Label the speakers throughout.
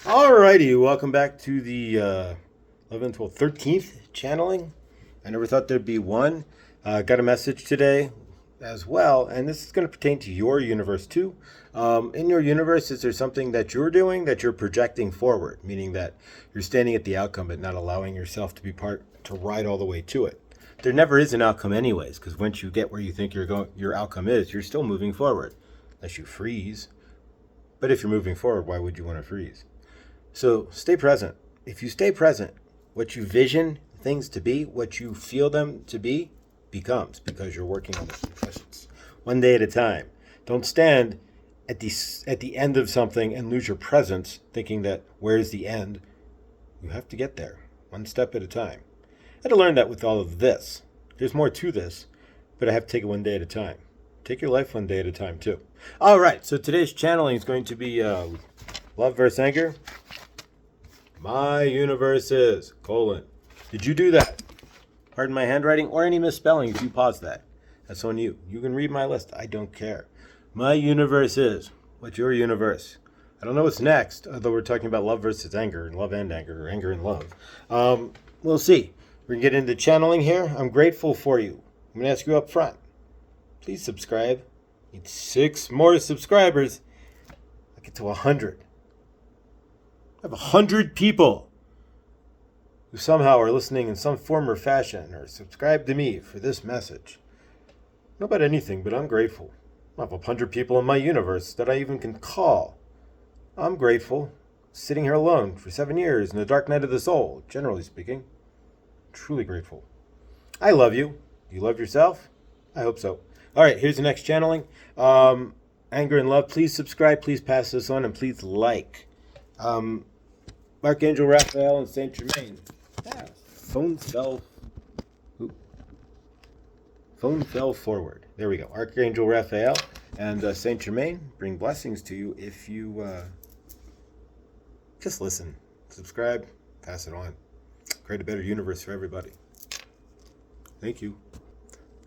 Speaker 1: Alrighty, welcome back to the 11th, 12th, 13th channeling. I never thought there'd be one. Got a message today as well, and this is going to pertain to your universe too. In your universe, is there something that you're doing that you're projecting forward, meaning that you're standing at the outcome but not allowing yourself to be part to ride all the way to it? There never is an outcome, anyways, because once you get where you think your outcome is, you're still moving forward, unless you freeze. But if you're moving forward, why would you want to freeze? So stay present. If you stay present, what you vision things to be, what you feel them to be, becomes, because you're working on this presence one day at a time. Don't stand at the end of something and lose your presence thinking that where's the end. You have to get there one step at a time. I had to learn that with all of this. There's more to this, but I have to take it one day at a time. Take your life one day at a time too. All right, so today's channeling is going to be love versus anger. My universe is, : Did you do that? Pardon my handwriting or any misspelling if you pause that. That's on you. You can read my list. I don't care. My universe is. What's your universe? I don't know what's next, although we're talking about love versus anger, and love and anger, or anger and love. We'll see. We're going to get into channeling here. I'm grateful for you. I'm going to ask you up front. Please subscribe. Need 6 more subscribers. I'll get to 100. I have 100 people who somehow are listening in some form or fashion or subscribe to me for this message. Not about anything, but I'm grateful. I have 100 people in my universe that I even can call. I'm grateful. Sitting here alone for 7 years in the dark night of the soul, generally speaking. Truly grateful. I love you. Do you love yourself? I hope so. All right, here's the next channeling. Anger and love. Please subscribe. Please pass this on, and please like. Archangel Raphael and Saint Germain. Yeah. Phone fell forward. There we go. Archangel Raphael and Saint Germain bring blessings to you if you just listen, subscribe, pass it on. Create a better universe for everybody. Thank you.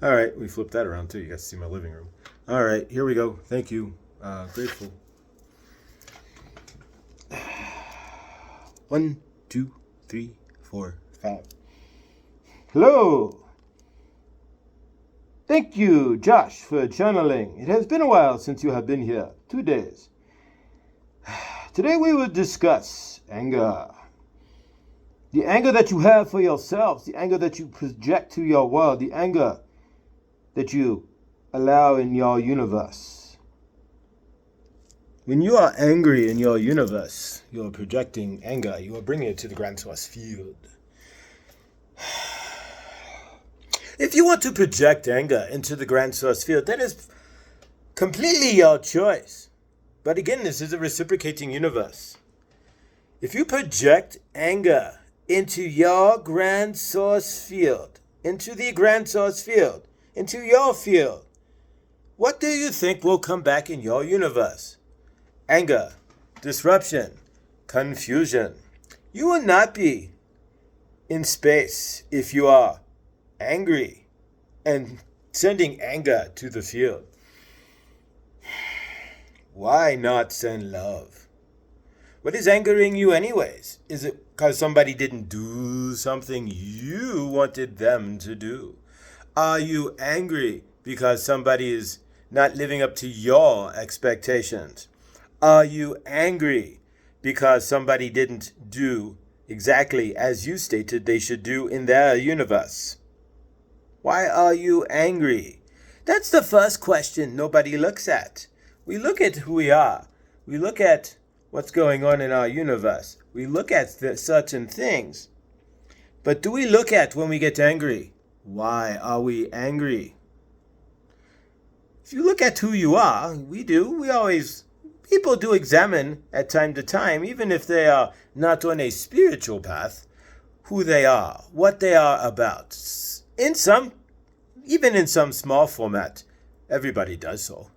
Speaker 1: All right, we flipped that around too. You guys see my living room. All right, here we go. Thank you. Grateful. 1, 2, 3, 4, 5. Hello. Thank you, Josh, for channeling. It has been a while since you have been here. 2 days. Today we will discuss anger. The anger that you have for yourselves, the anger that you project to your world, the anger that you allow in your universe. When you are angry in your universe, you are projecting anger. You are bringing it to the grand source field. If you want to project anger into the grand source field, that is completely your choice. But again, this is a reciprocating universe. If you project anger into your grand source field, into the grand source field, into your field, what do you think will come back in your universe? Anger, disruption, confusion. You will not be in space if you are angry and sending anger to the field. Why not send love? What is angering you anyways? Is it because somebody didn't do something you wanted them to do? Are you angry because somebody is not living up to your expectations? Are you angry because somebody didn't do exactly as you stated they should do in their universe? Why are you angry? That's the first question nobody looks at. We look at who we are. We look at what's going on in our universe. We look at certain things. But do we look at when we get angry? Why are we angry? If you look at who you are, people do examine at time to time, even if they are not on a spiritual path, who they are, what they are about. Even in some small format, everybody does so.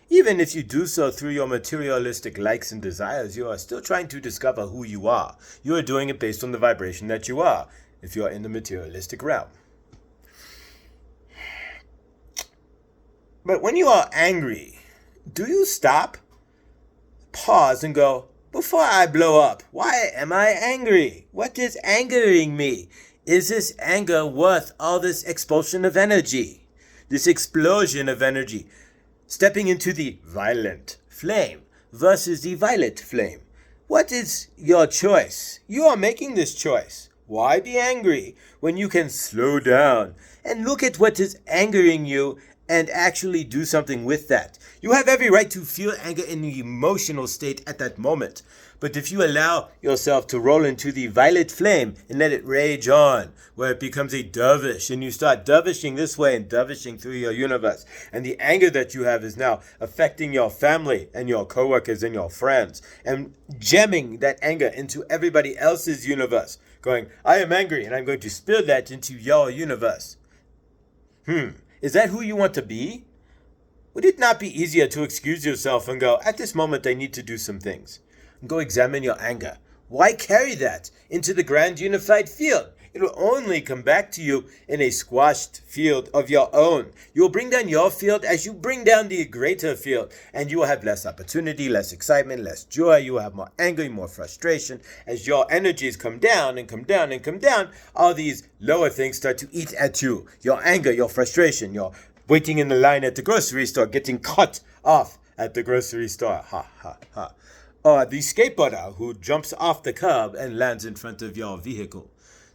Speaker 1: Even if you do so through your materialistic likes and desires, you are still trying to discover who you are. You are doing it based on the vibration that you are, if you are in the materialistic realm. But when you are angry, do you stop, pause, and go, Before I blow up, why am I angry? What is angering me? Is this anger worth all this expulsion of energy? This explosion of energy? Stepping into the violent flame versus the violet flame. What is your choice? You are making this choice. Why be angry when you can slow down and look at what is angering you and actually do something with that? You have every right to feel anger in the emotional state at that moment. But if you allow yourself to roll into the violet flame and let it rage on, where it becomes a dervish, and you start dervishing this way and dervishing through your universe, and the anger that you have is now affecting your family and your coworkers and your friends, and jamming that anger into everybody else's universe, going, I am angry, and I'm going to spill that into your universe. Is that who you want to be? Would it not be easier to excuse yourself and go, at this moment I need to do some things? Go examine your anger. Why carry that into the grand unified field? It will only come back to you in a squashed field of your own. You will bring down your field as you bring down the greater field, and you will have less opportunity, less excitement, less joy. You will have more anger, more frustration. As your energies come down and come down and come down, all these lower things start to eat at you. Your anger, your frustration, your waiting in the line at the grocery store, getting cut off at the grocery store. Ha, ha, ha. Or the skateboarder who jumps off the curb and lands in front of your vehicle.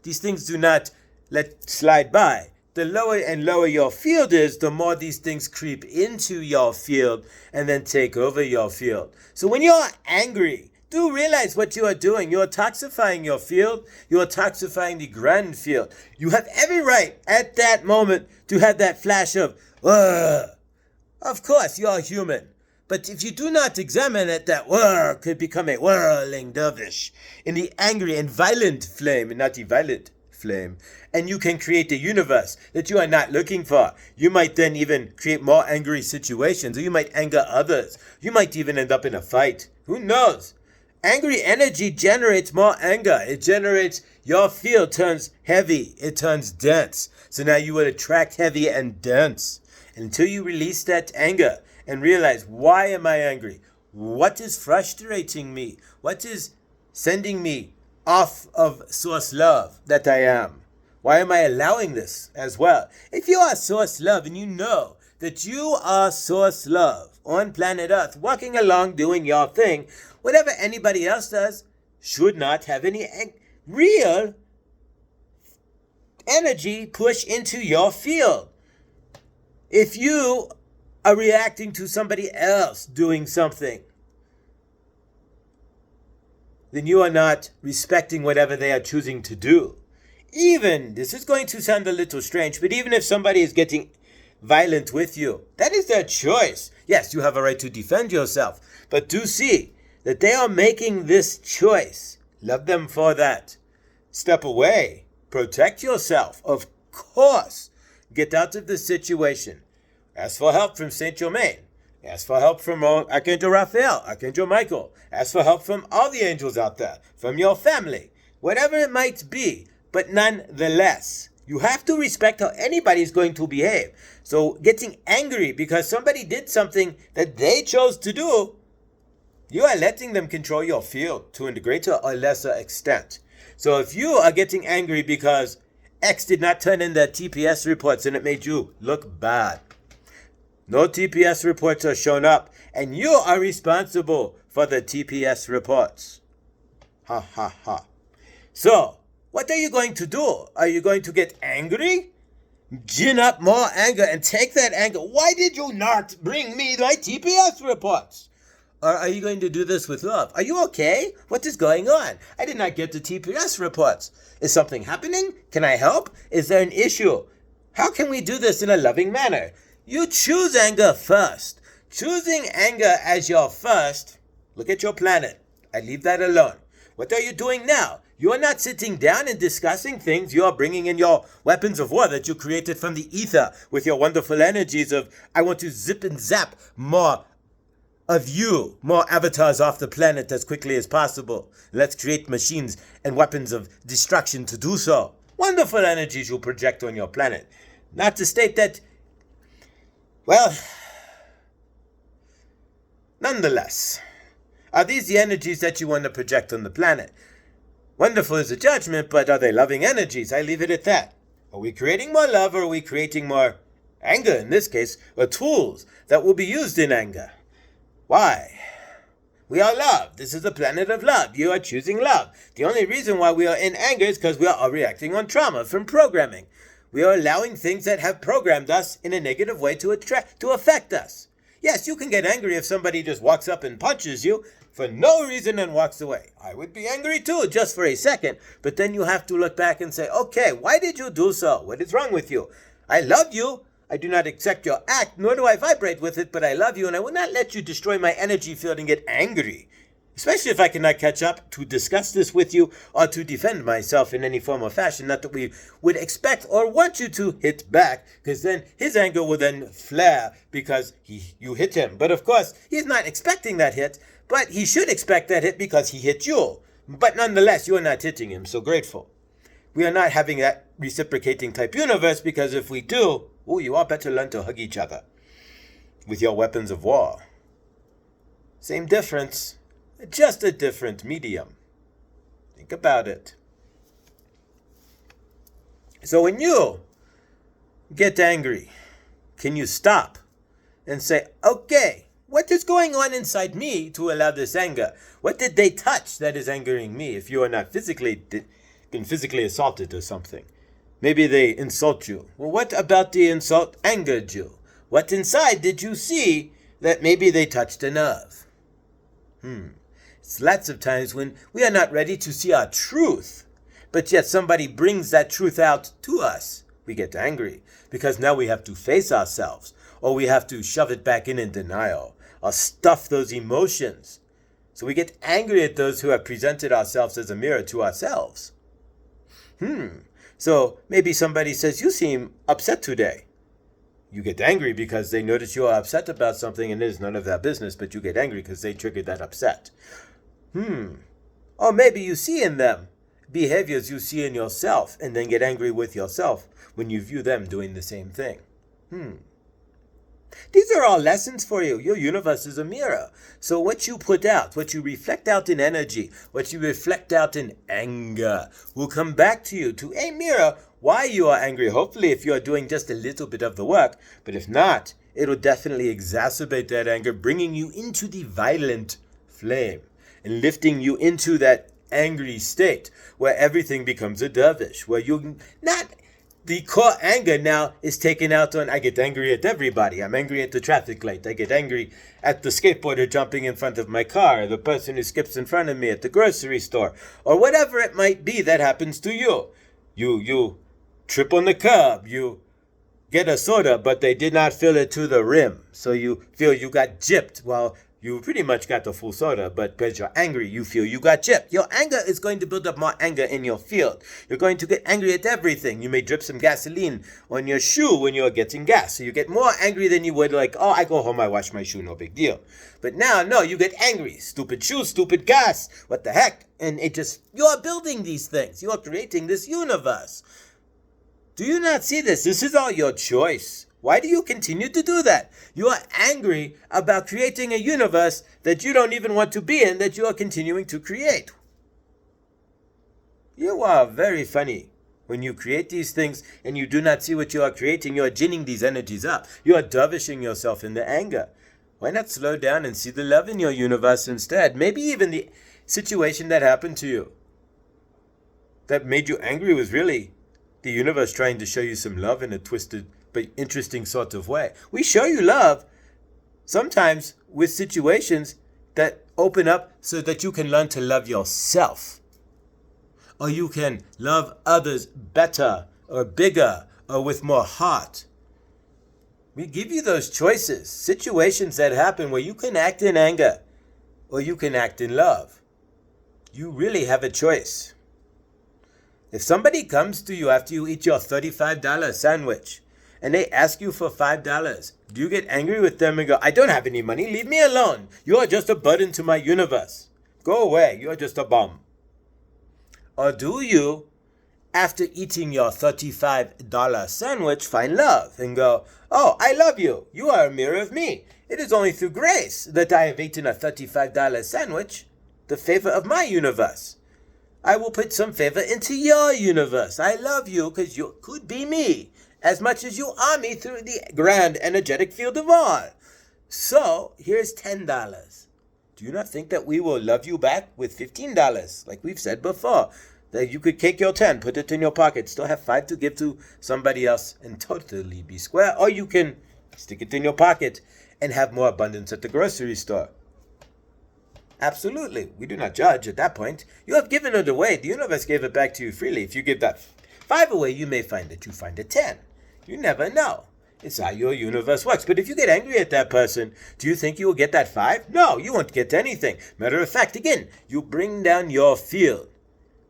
Speaker 1: These things do not let slide by. The lower and lower your field is, the more these things creep into your field and then take over your field. So when you're angry, do realize what you are doing. You are toxifying your field. You are toxifying the grand field. You have every right at that moment to have that flash of, ugh. Of course, you are human. But if you do not examine it, that whir could become a whirling dervish in the angry and violent flame, and not the violet flame. And you can create a universe that you are not looking for. You might then even create more angry situations, or you might anger others. You might even end up in a fight. Who knows? Angry energy generates more anger. It generates, your field turns heavy. It turns dense. So now you will attract heavy and dense. And until you release that anger, and realize, why am I angry? What is frustrating me? What is sending me off of source love that I am? Why am I allowing this as well? If you are source love and you know that you are source love on planet Earth, walking along doing your thing, whatever anybody else does should not have any real energy push into your field. If you are reacting to somebody else doing something, then you are not respecting whatever they are choosing to do. Even, this is going to sound a little strange, but even if somebody is getting violent with you, that is their choice. Yes, you have a right to defend yourself, but do see that they are making this choice. Love them for that. Step away. Protect yourself. Of course. Get out of the situation. Ask for help from Saint Germain. Ask for help from Archangel Raphael, Archangel Michael. Ask for help from all the angels out there, from your family, whatever it might be. But nonetheless, you have to respect how anybody is going to behave. So getting angry because somebody did something that they chose to do, you are letting them control your field to a greater or lesser extent. So if you are getting angry because X did not turn in their TPS reports and it made you look bad, no TPS reports are shown up, and you are responsible for the TPS reports. Ha ha ha. So, what are you going to do? Are you going to get angry? Gin up more anger and take that anger. Why did you not bring me my TPS reports? Or are you going to do this with love? Are you okay? What is going on? I did not get the TPS reports. Is something happening? Can I help? Is there an issue? How can we do this in a loving manner? You choose anger first. Choosing anger as your first, look at your planet. I leave that alone. What are you doing now? You are not sitting down and discussing things. You are bringing in your weapons of war that you created from the ether with your wonderful energies of, I want to zip and zap more of you, more avatars off the planet as quickly as possible. Let's create machines and weapons of destruction to do so. Wonderful energies you project on your planet. Not to state that, well, nonetheless, Are these the energies that you want to project on the planet? Wonderful is a judgment, but are they loving energies? I leave it at that. Are we creating more love, or are we creating more anger in this case, or tools that will be used in anger? Why? We are love. This is a planet of love. You are choosing love. The only reason why we are in anger is because we are reacting on trauma from programming. We are allowing things that have programmed us in a negative way to affect us. Yes, you can get angry if somebody just walks up and punches you for no reason and walks away. I would be angry too, just for a second. But then you have to look back and say, okay, why did you do so? What is wrong with you? I love you. I do not accept your act, nor do I vibrate with it, but I love you, and I will not let you destroy my energy field and get angry. Especially if I cannot catch up to discuss this with you or to defend myself in any form or fashion. Not that we would expect or want you to hit back, because then his anger will then flare because you hit him. But of course, he's not expecting that hit, but he should expect that hit because he hit you. But nonetheless, you are not hitting him, so grateful. We are not having that reciprocating type universe, because if we do, you all better learn to hug each other with your weapons of war. Same difference, just a different medium. Think about it. So when you get angry, can you stop and say, okay, what is going on inside me to allow this anger? What did they touch that is angering me? If you are not been physically assaulted or something. Maybe they insult you. Well, what about the insult angered you? What inside did you see that maybe they touched a nerve? It's lots of times when we are not ready to see our truth, but yet somebody brings that truth out to us. We get angry because now we have to face ourselves, or we have to shove it back in denial, or stuff those emotions. So we get angry at those who have presented ourselves as a mirror to ourselves. So maybe somebody says, you seem upset today. You get angry because they notice you are upset about something and it is none of their business, but you get angry because they triggered that upset. Or maybe you see in them behaviors you see in yourself and then get angry with yourself when you view them doing the same thing. These are all lessons for you. Your universe is a mirror. So what you put out, what you reflect out in energy, what you reflect out in anger, will come back to you, to a mirror, why you are angry. Hopefully, if you are doing just a little bit of the work. But if not, it'll definitely exacerbate that anger, bringing you into the violent flame and lifting you into that angry state where everything becomes a dervish, where you're not... The core anger now is taken out on, I get angry at everybody. I'm angry at the traffic light. I get angry at the skateboarder jumping in front of my car, the person who skips in front of me at the grocery store, or whatever it might be that happens to you. You trip on the curb. You get a soda, but they did not fill it to the rim. So you feel you got gypped. Well, you pretty much got the full soda, but because you're angry, you feel you got gypped. Your anger is going to build up more anger in your field. You're going to get angry at everything. You may drip some gasoline on your shoe when you're getting gas. So you get more angry than you would like, I go home, I wash my shoe, no big deal. But now, no, you get angry. Stupid shoe, stupid gas. What the heck? And you're building these things. You're creating this universe. Do you not see this? This is all your choice. Why do you continue to do that? You are angry about creating a universe that you don't even want to be in, that you are continuing to create. You are very funny. When you create these things and you do not see what you are creating, you are ginning these energies up. You are dervishing yourself in the anger. Why not slow down and see the love in your universe instead? Maybe even the situation that happened to you that made you angry was really the universe trying to show you some love in a twisted but interesting sort of way. We show you love sometimes with situations that open up so that you can learn to love yourself. Or you can love others better or bigger or with more heart. We give you those choices, situations that happen where you can act in anger or you can act in love. You really have a choice. If somebody comes to you after you eat your $35 sandwich and they ask you for $5, do you get angry with them and go, I don't have any money, leave me alone. You are just a burden to my universe. Go away, you're just a bum. Or do you after eating your $35 sandwich, find love and go, oh, I love you. You are a mirror of me. It is only through grace that I have eaten a $35 sandwich, the favor of my universe. I will put some favor into your universe. I love you because you could be me as much as you are me through the grand energetic field of all. So here's $10. Do you not think that we will love you back with $15, like we've said before? That you could take your 10, put it in your pocket, still have 5 to give to somebody else and totally be square. Or you can stick it in your pocket and have more abundance at the grocery store. Absolutely. We do not judge at that point. You have given it away. The universe gave it back to you freely. If you give that 5 away, you may find that you find a 10. You never know. It's how your universe works. But if you get angry at that person, do you think you will get that 5? No, you won't get anything. Matter of fact, again, you bring down your field.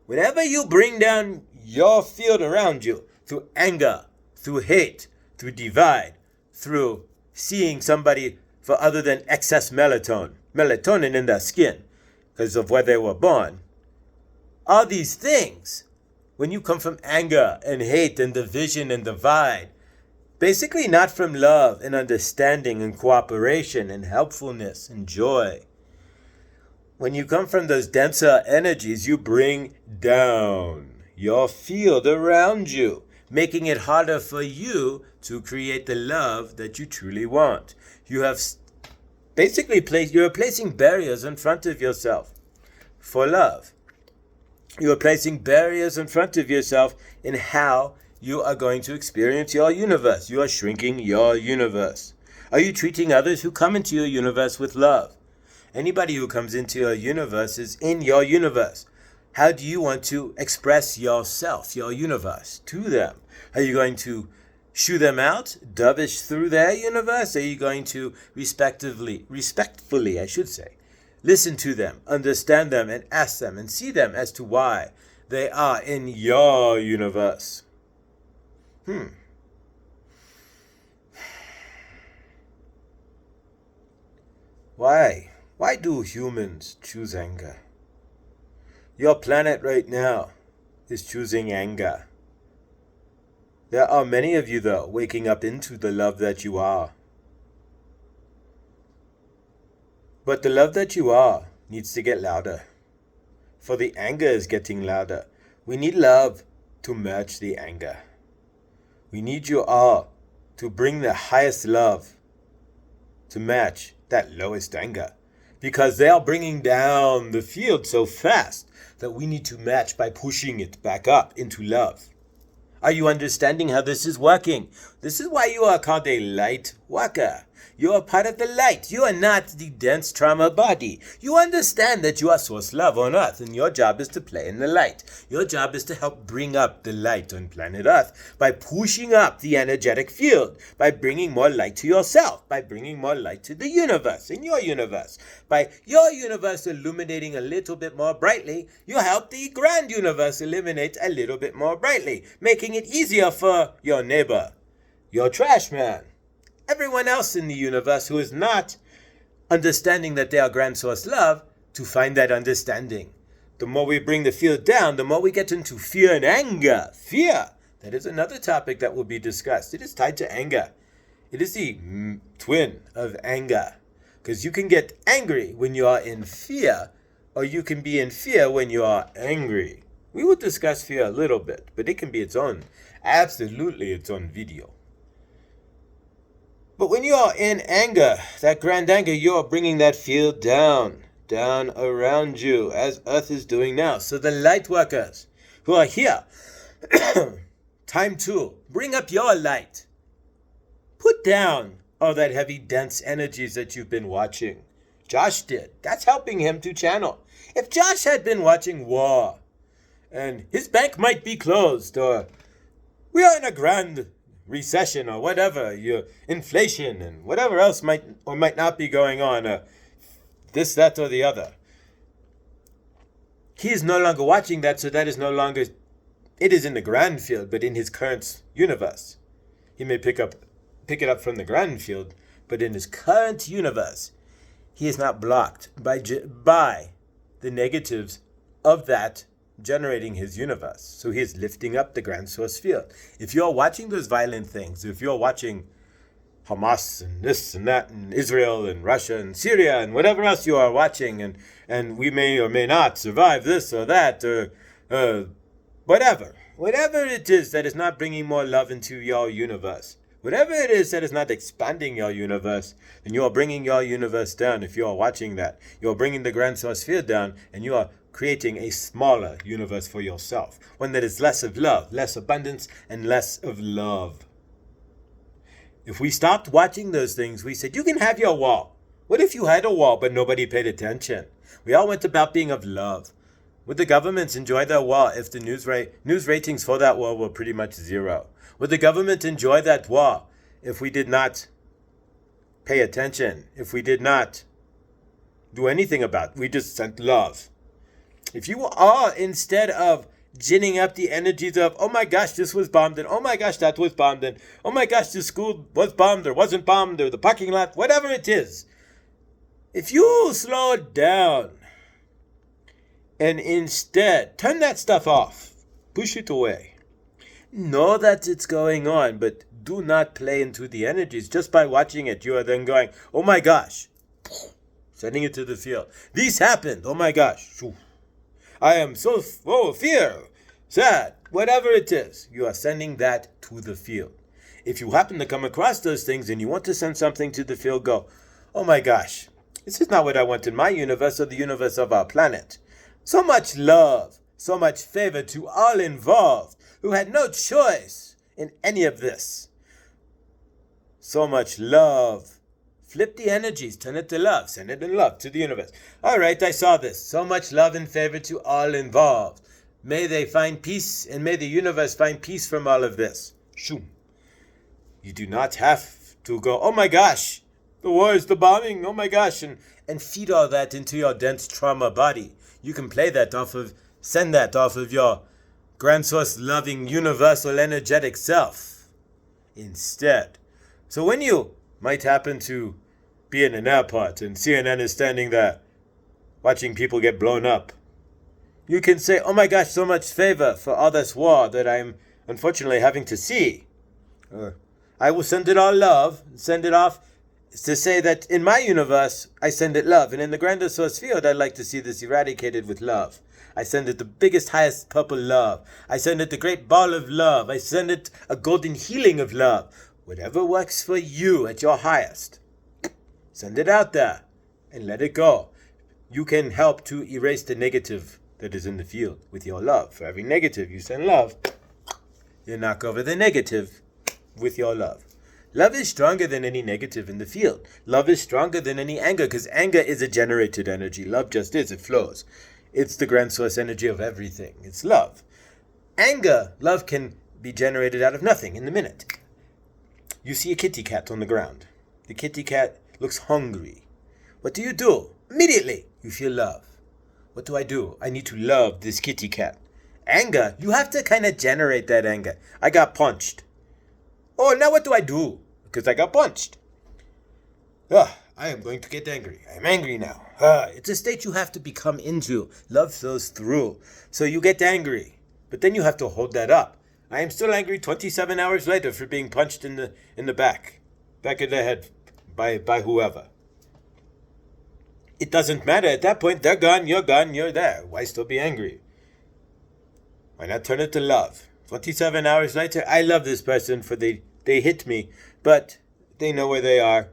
Speaker 1: Whenever you bring down your field around you, through anger, through hate, through divide, through seeing somebody for other than excess melatonin in their skin, because of where they were born, all these things, when you come from anger and hate and division and divide, basically not from love and understanding and cooperation and helpfulness and joy, when you come from those denser energies, you bring down your field around you, making it harder for you to create the love that you truly want. You have basically you're placing barriers in front of yourself for love. You are placing barriers in front of yourself in how you are going to experience your universe. You are shrinking your universe. Are you treating others who come into your universe with love? Anybody who comes into your universe is in your universe. How do you want to express yourself, your universe, to them? Are you going to shoo them out, dovish through their universe? Are you going to respectfully, listen to them, understand them, and ask them and see them as to why they are in your universe? Why? Why do humans choose anger? Your planet right now is choosing anger. There are many of you, though, waking up into the love that you are. But the love that you are needs to get louder. For the anger is getting louder. We need love to match the anger. We need you all to bring the highest love to match that lowest anger. Because they are bringing down the field so fast that we need to match by pushing it back up into love. Are you understanding how this is working? This is why you are called a light worker. You are part of the light. You are not the dense trauma body. You understand that you are source love on earth, and your job is to play in the light. Your job is to help bring up the light on planet earth by pushing up the energetic field, by bringing more light to yourself, by bringing more light to the universe, in your universe. By your universe illuminating a little bit more brightly, you help the grand universe illuminate a little bit more brightly, making it easier for your neighbor, your trash man, everyone else in the universe who is not understanding that they are grand source love, to find that understanding. The more we bring the field down, the more we get into fear and anger. Fear, that is another topic that will be discussed. It is tied to anger. It is the twin of anger. Because you can get angry when you are in fear, or you can be in fear when you are angry. We will discuss fear a little bit, but it can be absolutely its own video. But when you are in anger, that grand anger, you are bringing that field down around you, as Earth is doing now. So the light workers who are here, time to bring up your light. Put down all that heavy, dense energies that you've been watching. Josh did. That's helping him to channel. If Josh had been watching war, and his bank might be closed, or we are in a grand recession or whatever, your inflation and whatever else might or might not be going on, this, that, or the other. He is no longer watching that, so that is no longer, it is in the grand field, but in his current universe. He may pick it up from the grand field, but in his current universe, he is not blocked by the negatives of that generating his universe. So he is lifting up the grand source field. If you're watching those violent things, if you're watching Hamas and this and that and Israel and Russia and Syria and whatever else you are watching, and we may or may not survive this or that or whatever it is that is not bringing more love into your universe, whatever it is that is not expanding your universe, then you are bringing your universe down. If you are watching that, you are bringing the grand source field down, and you are creating a smaller universe for yourself, one that is less of love, less abundance, and less of love. If we stopped watching those things, we said, you can have your wall. What if you had a wall but nobody paid attention? We all went about being of love. Would the governments enjoy their wall if the news ratings for that wall were pretty much zero? Would the government enjoy that wall if we did not pay attention, if we did not do anything about it? We just sent love. If you are, instead of ginning up the energies of, oh my gosh, this was bombed, and oh my gosh, that was bombed, and oh my gosh, this school was bombed or wasn't bombed, or the parking lot, whatever it is, if you slow it down and instead turn that stuff off, push it away, know that it's going on, but do not play into the energies. Just by watching it, you are then going, oh my gosh, sending it to the field. This happened, oh my gosh, I am so full of fear, sad, whatever it is. You are sending that to the field. If you happen to come across those things and you want to send something to the field, go, oh my gosh, this is not what I want in my universe or the universe of our planet. So much love, so much favor to all involved who had no choice in any of this. So much love. Flip the energies, turn it to love, send it in love to the universe. All right, I saw this. So much love and favor to all involved. May they find peace, and may the universe find peace from all of this. Shoo. You do not have to go, oh my gosh, the wars, the bombing, oh my gosh, and feed all that into your dense trauma body. You can play that off of, send that off of your grand source loving universal energetic self instead. So when you might happen to be in an airport and CNN is standing there watching people get blown up, you can say, oh my gosh, so much favor for all this war that I'm unfortunately having to see. I will send it all love, send it off to say that in my universe, I send it love. And in the grander source field, I'd like to see this eradicated with love. I send it the biggest, highest purple love. I send it the great ball of love. I send it a golden healing of love. Whatever works for you at your highest, send it out there and let it go. You can help to erase the negative that is in the field with your love. For every negative you send love, you knock over the negative with your love. Love is stronger than any negative in the field. Love is stronger than any anger, because anger is a generated energy. Love just is, it flows. It's the grand source energy of everything. It's love. Anger, love can be generated out of nothing in the minute. You see a kitty cat on the ground. The kitty cat looks hungry. What do? Immediately, you feel love. What do? I need to love this kitty cat. Anger, you have to kind of generate that anger. I got punched. Oh, now what do? Because I got punched. I am going to get angry. I am angry now. It's a state you have to become into. Love flows through. So you get angry. But then you have to hold that up. I am still angry 27 hours later for being punched in the back of the head by whoever. It doesn't matter. At that point, they're gone, you're there. Why still be angry? Why not turn it to love? 27 hours later, I love this person for they hit me, but they know where they are.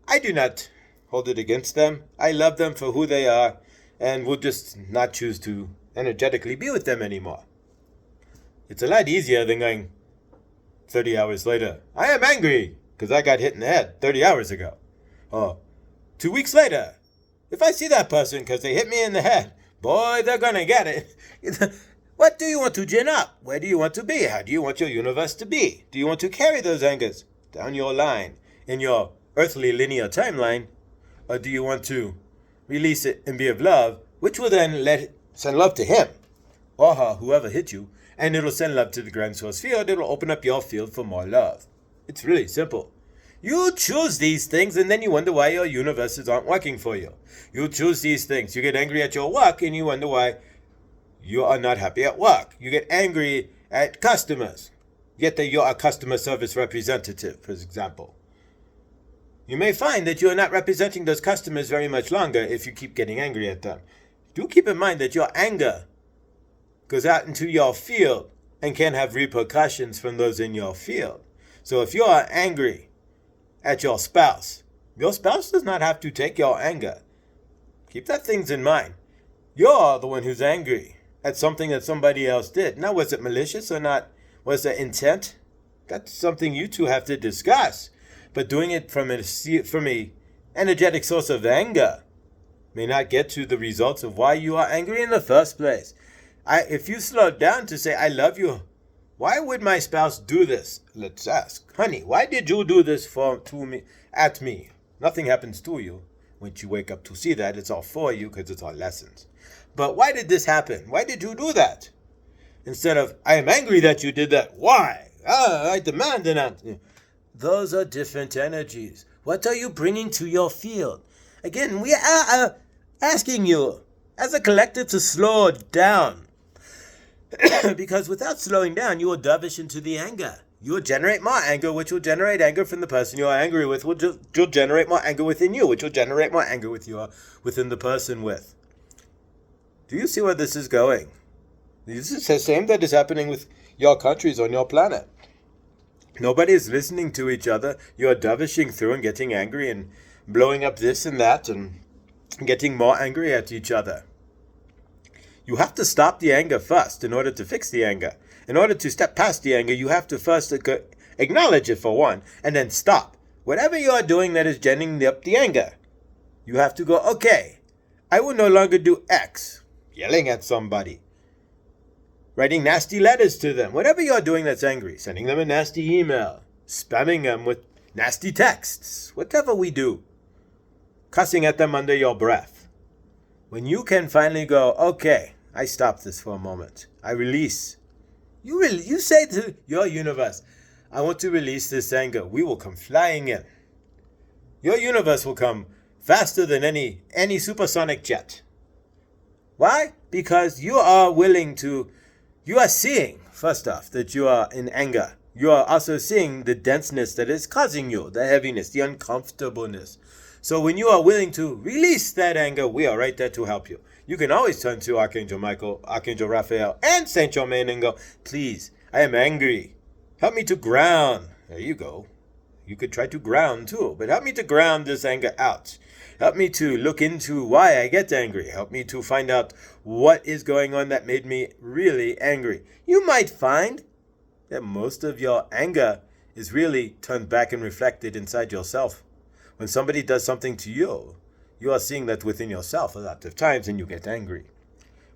Speaker 1: I do not hold it against them. I love them for who they are, and will just not choose to energetically be with them anymore. It's a lot easier than going 30 hours later, I am angry because I got hit in the head 30 hours ago. Or 2 weeks later, if I see that person because they hit me in the head, boy, they're going to get it. What do you want to gin up? Where do you want to be? How do you want your universe to be? Do you want to carry those angers down your line in your earthly linear timeline? Or do you want to release it and be of love, which will then send love to him or her, whoever hit you, and it'll send love to the grand source field. It'll open up your field for more love. It's really simple. You choose these things, and then you wonder why your universes aren't working for you. You choose these things. You get angry at your work, and you wonder why You are not happy at work. You get angry at customers. Yet that you're a customer service representative, for example. You may find that you are not representing those customers very much longer if you keep getting angry at them. Do keep in mind that your anger goes out into your field and can have repercussions from those in your field. So if you are angry at your spouse does not have to take your anger. Keep that things in mind. You're the one who's angry at something that somebody else did. Now, was it malicious or not? Was there intent? That's something you two have to discuss. But doing it from a energetic source of anger may not get to the results of why you are angry in the first place. If you slow down to say, I love you, why would my spouse do this? Let's ask, honey, why did you do this at me? Nothing happens to you. Once you wake up to see that, it's all for you because it's all lessons. But why did this happen? Why did you do that? Instead of, I am angry that you did that. Why? I demand an answer. Those are different energies. What are you bringing to your field? Again, we are asking you as a collective to slow down. Because without slowing down, you will dovish into the anger. You will generate more anger, which will generate anger from the person you are angry with, which will generate more anger within you, which will generate more anger within the person with. Do you see where this is going? This is the same that is happening with your countries on your planet. Nobody is listening to each other. You are dovishing through and getting angry and blowing up this and that and getting more angry at each other. You have to stop the anger first in order to fix the anger. In order to step past the anger, you have to first acknowledge it for one, and then stop. Whatever you are doing that is generating up the anger, you have to go, okay, I will no longer do X, yelling at somebody, writing nasty letters to them, whatever you are doing that's angry, sending them a nasty email, spamming them with nasty texts, whatever we do, cussing at them under your breath. When you can finally go, okay, I stop this for a moment. I release. You say to your universe, I want to release this anger. We will come flying in. Your universe will come faster than any supersonic jet. Why? Because you are seeing, first off, that you are in anger. You are also seeing the denseness that is causing you, the heaviness, the uncomfortableness. So when you are willing to release that anger, we are right there to help you. You can always turn to Archangel Michael, Archangel Raphael, and Saint Germain and go, please, I am angry. Help me to ground. There you go. You could try to ground too, but help me to ground this anger out. Help me to look into why I get angry. Help me to find out what is going on that made me really angry. You might find that most of your anger is really turned back and reflected inside yourself. When somebody does something to you, you are seeing that within yourself a lot of times and you get angry.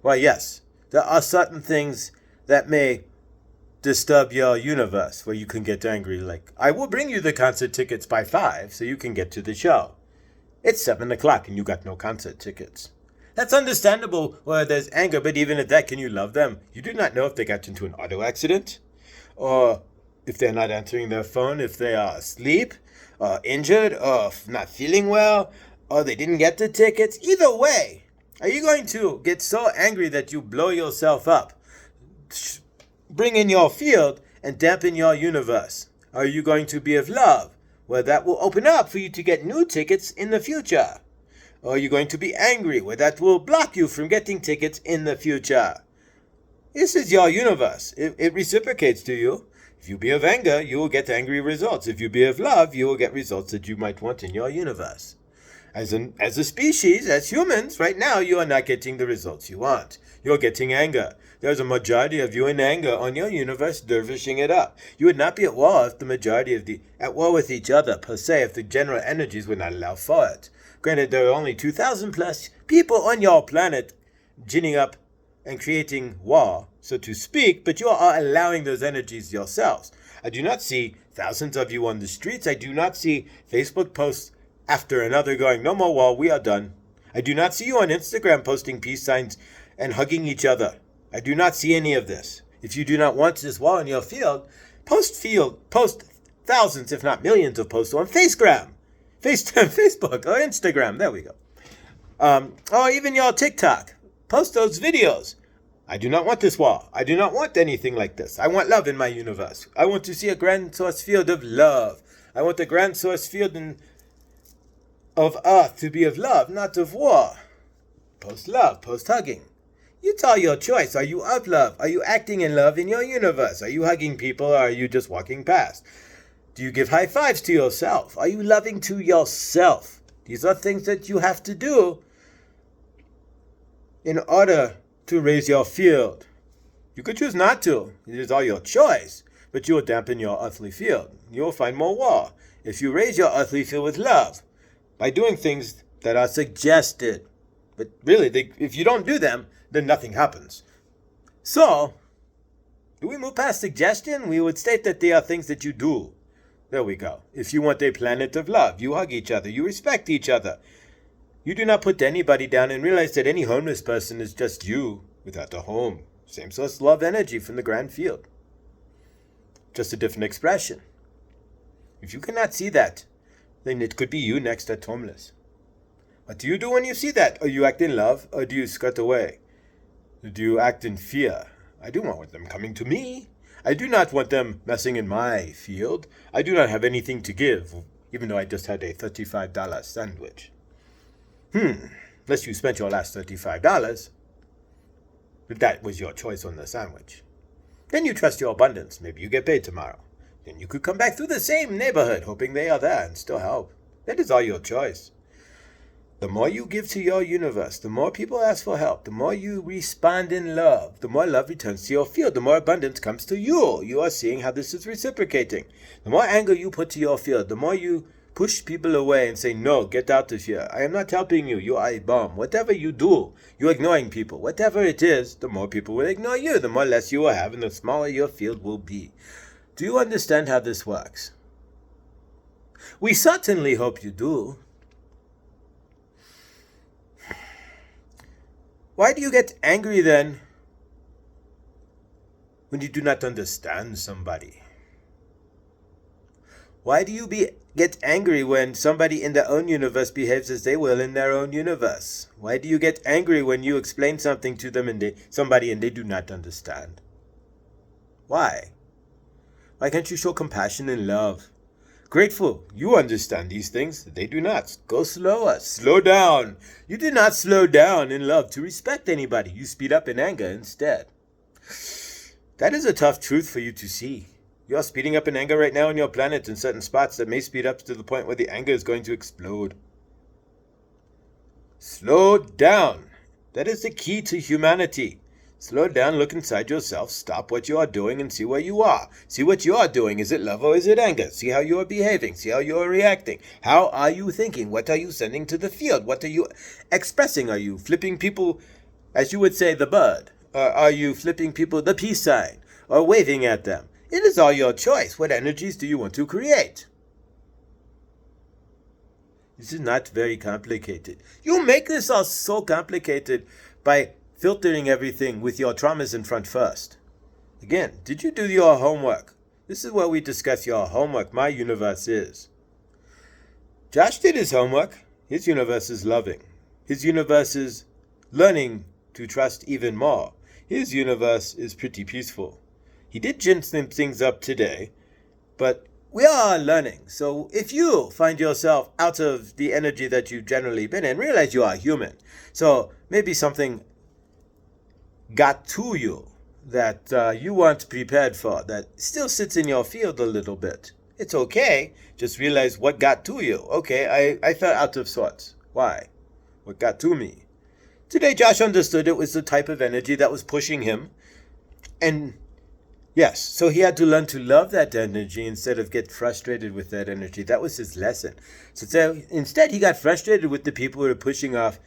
Speaker 1: Well, yes, there are certain things that may disturb your universe where you can get angry. Like, I will bring you the concert tickets by 5 so you can get to the show. It's 7 o'clock and you got no concert tickets. That's understandable where there's anger, but even at that, can you love them? You do not know if they got into an auto accident, or if they're not answering their phone, if they are asleep, or injured, or not feeling well, or they didn't get the tickets. Either way, are you going to get so angry that you blow yourself up, bring in your field, and dampen your universe? Are you going to be of love, where that will open up for you to get new tickets in the future? Or are you going to be angry, where that will block you from getting tickets in the future? This is your universe. It reciprocates to you. If you be of anger, you will get angry results. If you be of love, you will get results that you might want in your universe. As a species, as humans, right now, you are not getting the results you want. You're getting anger. There's a majority of you in anger on your universe, dervishing it up. You would not be at war if the majority at war with each other, per se, if the general energies would not allow for it. Granted, there are only 2,000 plus people on your planet ginning up and creating war, so to speak, but you are allowing those energies yourselves. I do not see thousands of you on the streets. I do not see Facebook posts after another going, no more war, we are done. I do not see you on Instagram posting peace signs and hugging each other. I do not see any of this. If you do not want this war in your field, post thousands, if not millions of posts on Facebook or Instagram. There we go. Or even your TikTok. Post those videos I do not want this war. I do not want anything like this. I want love in my universe. I want to see a grand source field of love. I want the grand source field of earth to be of love, not of war. Post-love, post-hugging. It's all your choice. Are you of love? Are you acting in love in your universe? Are you hugging people or are you just walking past? Do you give high fives to yourself? Are you loving to yourself? These are things that you have to do in order to raise your field. You could choose not to. It is all your choice. But you will dampen your earthly field. You will find more war if you raise your earthly field with love by doing things that are suggested. But really, if you don't do them, then nothing happens. So, do we move past suggestion? We would state that they are things that you do. There we go. If you want a planet of love, you hug each other, you respect each other. You do not put anybody down and realize that any homeless person is just you without a home. Same source love energy from the grand field. Just a different expression. If you cannot see that, then it could be you next that's homeless. What do you do when you see that? Or you act in love, or do you skirt away? Do you act in fear? I do not want them coming to me. I do not want them messing in my field. I do not have anything to give, even though I just had a $35 sandwich. Unless you spent your last $35. But that was your choice on the sandwich. Then you trust your abundance. Maybe you get paid tomorrow. Then you could come back through the same neighborhood, hoping they are there and still help. That is all your choice. The more you give to your universe, the more people ask for help, the more you respond in love, the more love returns to your field, the more abundance comes to you. You are seeing how this is reciprocating. The more anger you put to your field, the more you push people away and say, no, get out of here. I am not helping you. You are a bomb. Whatever you do, you're ignoring people. Whatever it is, the more people will ignore you, the more less you will have, and the smaller your field will be. Do you understand how this works? We certainly hope you do. Why do you get angry then when you do not understand somebody? Why do you get angry when somebody in their own universe behaves as they will in their own universe? Why do you get angry when you explain something to them and they do not understand? Why? Why can't you show compassion and love? Grateful, you understand these things. They do not. Go slower. Slow down. You do not slow down in love to respect anybody. You speed up in anger instead. That is a tough truth for you to see. You are speeding up in anger right now on your planet in certain spots that may speed up to the point where the anger is going to explode. Slow down. That is the key to humanity. Slow down, look inside yourself, stop what you are doing and see where you are. See what you are doing. Is it love or is it anger? See how you are behaving. See how you are reacting. How are you thinking? What are you sending to the field? What are you expressing? Are you flipping people, as you would say, the bird? Or are you flipping people the peace sign? Or waving at them? It is all your choice. What energies do you want to create? This is not very complicated. You make this all so complicated by filtering everything with your traumas in front first. Again, did you do your homework? This is where we discuss your homework. My universe is. Josh did his homework. His universe is loving. His universe is learning to trust even more. His universe is pretty peaceful. He did gin some things up today, but we are learning. So if you find yourself out of the energy that you've generally been in, realize you are human. So maybe something got to you that you weren't prepared for, that still sits in your field a little bit. It's okay. Just realize what got to you. Okay, I felt out of sorts. Why? What got to me? Today, Josh understood it was the type of energy that was pushing him. And yes, so he had to learn to love that energy instead of get frustrated with that energy. That was his lesson. So instead, he got frustrated with the people who were pushing off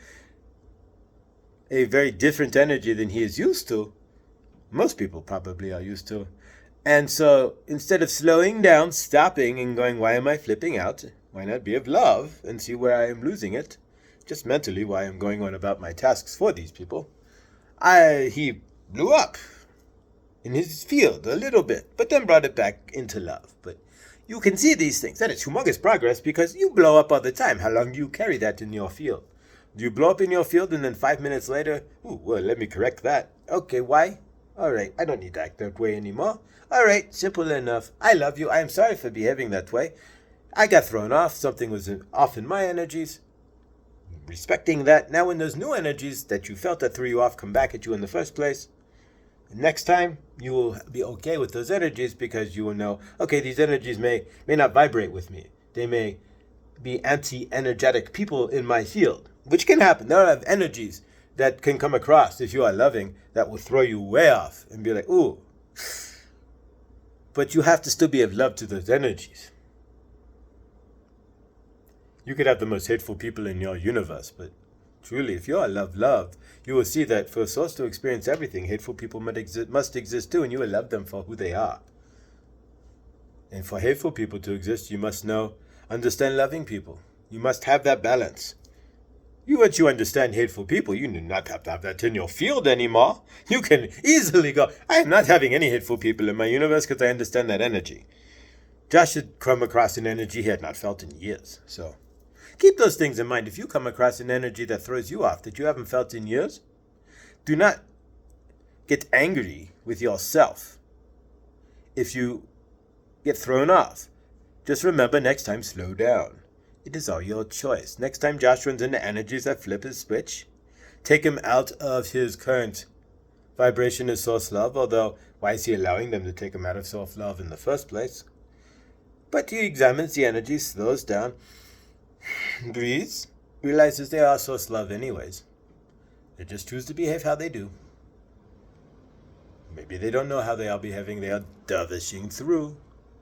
Speaker 1: a very different energy than he is used to. Most people probably are used to. And so instead of slowing down, stopping and going, why am I flipping out? Why not be of love and see where I am losing it? Just mentally, why I'm going on about my tasks for these people. He blew up in his field a little bit, but then brought it back into love. But you can see these things. That is humongous progress because you blow up all the time. How long do you carry that in your field? Do you blow up in your field and then 5 minutes later, ooh, well, let me correct that. Okay, why? All right, I don't need to act that way anymore. All right, simple enough. I love you. I am sorry for behaving that way. I got thrown off. Something was off in my energies. Respecting that. Now when those new energies that you felt that threw you off come back at you in the first place, next time you will be okay with those energies because you will know, okay, these energies may not vibrate with me. They may be anti-energetic people in my field, which can happen. There are energies that can come across if you are loving that will throw you way off and be like, ooh. But you have to still be of love to those energies. You could have the most hateful people in your universe, but truly, if you are love, you will see that for a source to experience everything, hateful people must exist too, and you will love them for who they are. And for hateful people to exist, you must understand loving people. You must have that balance. Once you understand hateful people, you do not have to have that in your field anymore. You can easily go, I am not having any hateful people in my universe because I understand that energy. Josh had come across an energy he had not felt in years. So keep those things in mind. If you come across an energy that throws you off that you haven't felt in years, do not get angry with yourself if you get thrown off. Just remember, next time, slow down. It is all your choice. Next time Josh runs into energies that flip his switch, take him out of his current vibration as source love, although why is he allowing them to take him out of source love in the first place? But he examines the energy, slows down, breathes, realizes they are source love anyways. They just choose to behave how they do. Maybe they don't know how they are behaving, they are dervishing through.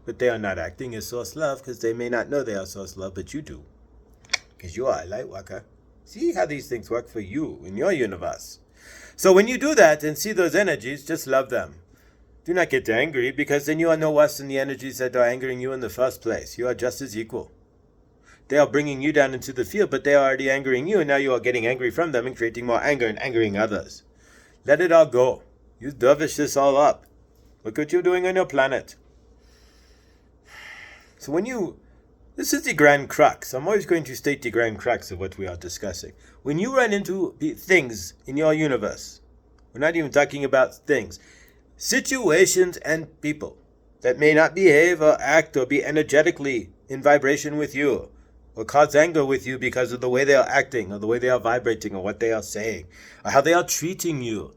Speaker 1: But they are not acting as source love because they may not know they are source love, but you do. Because you are a light worker. See how these things work for you in your universe. So when you do that and see those energies, just love them. Do not get angry because then you are no worse than the energies that are angering you in the first place. You are just as equal. They are bringing you down into the field, but they are already angering you, and now you are getting angry from them and creating more anger and angering others. Let it all go. You dervish this all up. Look what you're doing on your planet. So this is the grand crux. I'm always going to state the grand crux of what we are discussing. When you run into things in your universe, we're not even talking about things, situations and people that may not behave or act or be energetically in vibration with you or cause anger with you because of the way they are acting or the way they are vibrating or what they are saying or how they are treating you.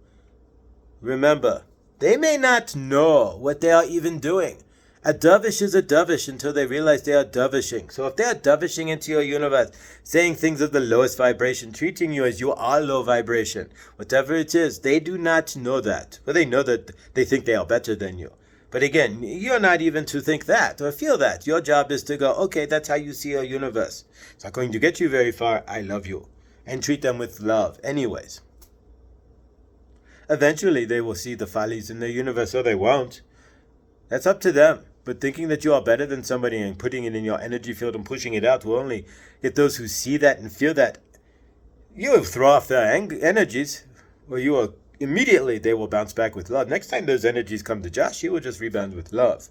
Speaker 1: Remember, they may not know what they are even doing. A dervish is a dervish until they realize they are dervishing. So if they are dervishing into your universe, saying things of the lowest vibration, treating you as you are low vibration, whatever it is, they do not know that. Well, they know that they think they are better than you. But again, you're not even to think that or feel that. Your job is to go, okay, that's how you see your universe. It's not going to get you very far. I love you. And treat them with love anyways. Eventually, they will see the follies in their universe or they won't. That's up to them. But thinking that you are better than somebody and putting it in your energy field and pushing it out will only get those who see that and feel that. You will throw off their energies, or immediately they will bounce back with love. Next time those energies come to Josh, he will just rebound with love.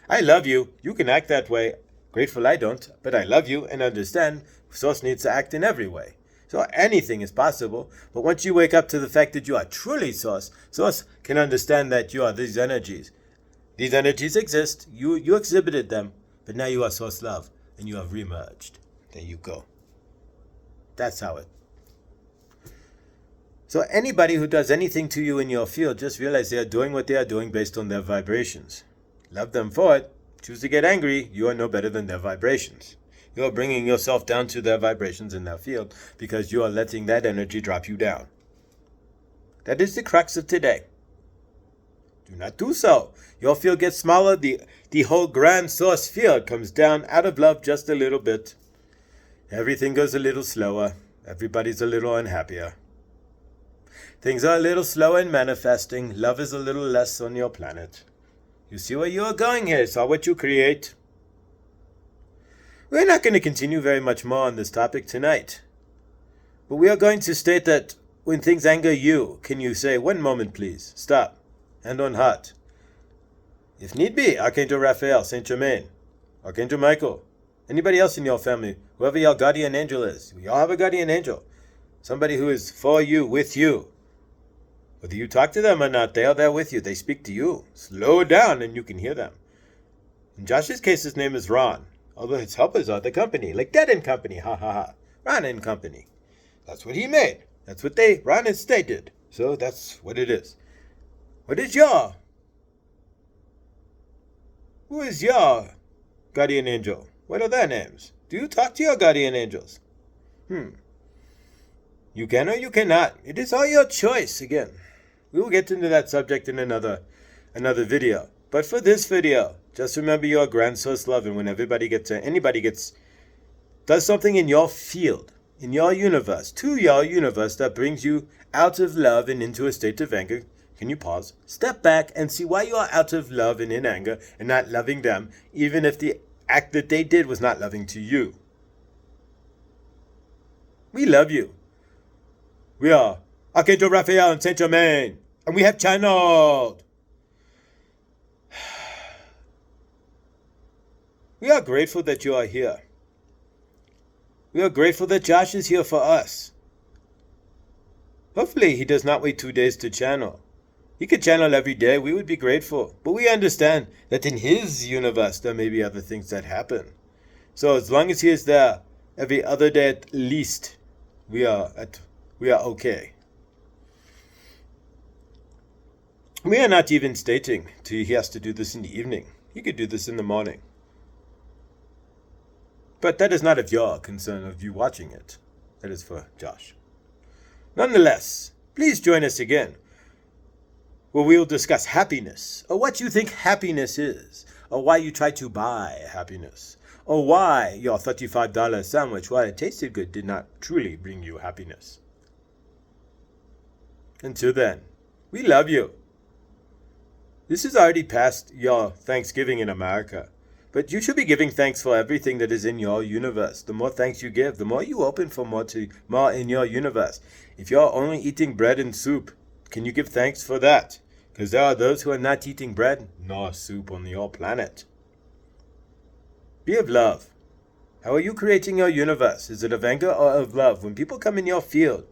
Speaker 1: I love you. You can act that way. Grateful I don't, but I love you and understand Source needs to act in every way. So anything is possible. But once you wake up to the fact that you are truly Source, Source can understand that you are these energies. These energies exist. You exhibited them, but now you are source love, and you have remerged. There you go. That's how it. So anybody who does anything to you in your field, just realize they are doing what they are doing based on their vibrations. Love them for it. Choose to get angry. You are no better than their vibrations. You are bringing yourself down to their vibrations in their field because you are letting that energy drop you down. That is the crux of today. Do not do so. Your field gets smaller. The whole grand source field comes down out of love just a little bit. Everything goes a little slower. Everybody's a little unhappier. Things are a little slower in manifesting. Love is a little less on your planet. You see where you are going here. It's all what you create. We're not going to continue very much more on this topic tonight. But we are going to state that when things anger you, can you say, one moment please, stop. Hand on heart. If need be, Archangel Raphael, Saint Germain, Archangel Michael, anybody else in your family, whoever your guardian angel is. We all have a guardian angel. Somebody who is for you, with you. Whether you talk to them or not, they are there with you. They speak to you. Slow down and you can hear them. In Josh's case, his name is Ron. Although his helpers are the company, like Dead and Company, ha ha ha. Ron and Company. That's what he made. That's what Ron and Stay did. So that's what it is. What is your? Who is your guardian angel? What are their names? Do you talk to your guardian angels? You can or you cannot. It is all your choice. Again, we will get into that subject in another video. But for this video, just remember your grand source love, and when anybody does something in your field, in your universe, to your universe that brings you out of love and into a state of anger, can you pause, step back, and see why you are out of love and in anger and not loving them, even if the act that they did was not loving to you? We love you. We are Archangel Raphael and Saint Germain, and we have channeled. We are grateful that you are here. We are grateful that Josh is here for us. Hopefully he does not wait 2 days to channel. He could channel every day. We would be grateful. But we understand that in his universe there may be other things that happen. So as long as he is there every other day at least, we are okay. We are not even stating he has to do this in the evening. He could do this in the morning. But that is not of your concern of you watching it. That is for Josh. Nonetheless, please join us again, where we will discuss happiness, or what you think happiness is, or why you try to buy happiness, or why your $35 sandwich, while it tasted good, did not truly bring you happiness. Until then, we love you. This is already past your Thanksgiving in America, but you should be giving thanks for everything that is in your universe. The more thanks you give, the more you open for more in your universe. If you're only eating bread and soup, can you give thanks for that? Because there are those who are not eating bread nor soup on your planet. Be of love. How are you creating your universe? Is it of anger or of love? When people come in your field,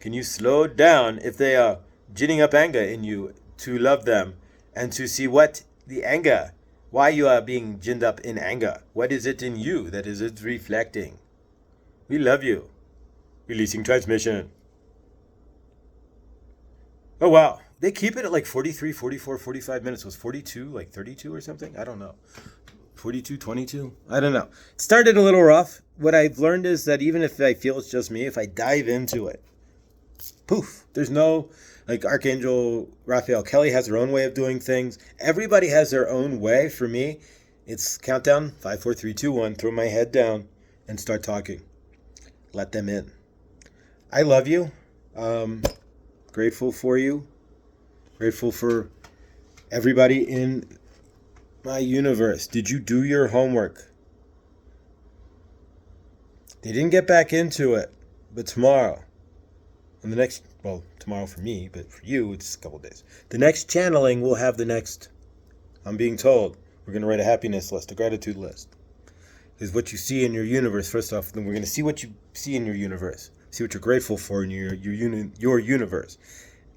Speaker 1: can you slow down if they are ginning up anger in you to love them and to see what the anger, why you are being ginned up in anger? What is it in you that is it reflecting? We love you. Releasing transmission. Oh, wow. They keep it at like 43, 44, 45 minutes. Was 42, like 32 or something? I don't know. 42, 22? I don't know. It started a little rough. What I've learned is that even if I feel it's just me, if I dive into it, poof, there's no, like Archangel Raphael Kelly has her own way of doing things. Everybody has their own way. For me, it's countdown, 5, 4, 3, 2, 1, throw my head down and start talking. Let them in. I love you. Grateful for you. Grateful for everybody in my universe. Did you do your homework? They didn't get back into it, but tomorrow, and the next, well, tomorrow for me, but for you, it's a couple days. The next channeling will have the next, I'm being told, we're going to write a happiness list, a gratitude list. Is what you see in your universe. First off, then we're going to see what you see in your universe. See what you're grateful for in your universe.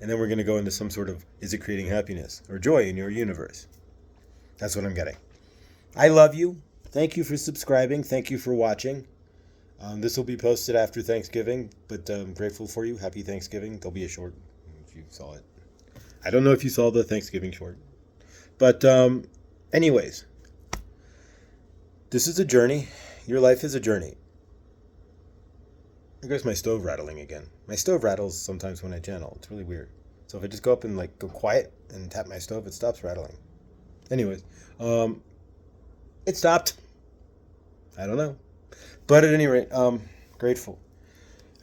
Speaker 1: And then we're going to go into some sort of, is it creating happiness or joy in your universe? That's what I'm getting. I love you. Thank you for subscribing. Thank you for watching. This will be posted after Thanksgiving, but I'm grateful for you. Happy Thanksgiving. There'll be a short if you saw it. I don't know if you saw the Thanksgiving short. But anyways, this is a journey. Your life is a journey. There goes my stove rattling again. My stove rattles sometimes when I channel. It's really weird. So if I just go up and like go quiet and tap my stove, it stops rattling. Anyways, it stopped. I don't know. But at any rate, grateful.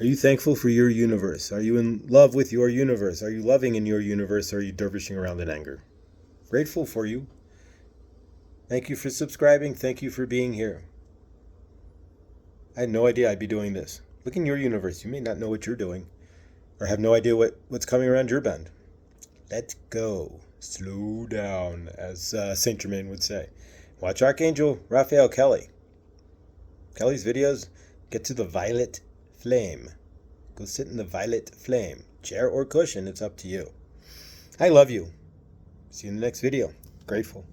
Speaker 1: Are you thankful for your universe? Are you in love with your universe? Are you loving in your universe? Or are you dervishing around in anger? Grateful for you. Thank you for subscribing. Thank you for being here. I had no idea I'd be doing this. Look in your universe. You may not know what you're doing or have no idea what's coming around your bend. Let go. Slow down, as Saint Germain would say. Watch Archangel Raphael Kelly. Kelly's videos get to the violet flame. Go sit in the violet flame. Chair or cushion, it's up to you. I love you. See you in the next video. Grateful.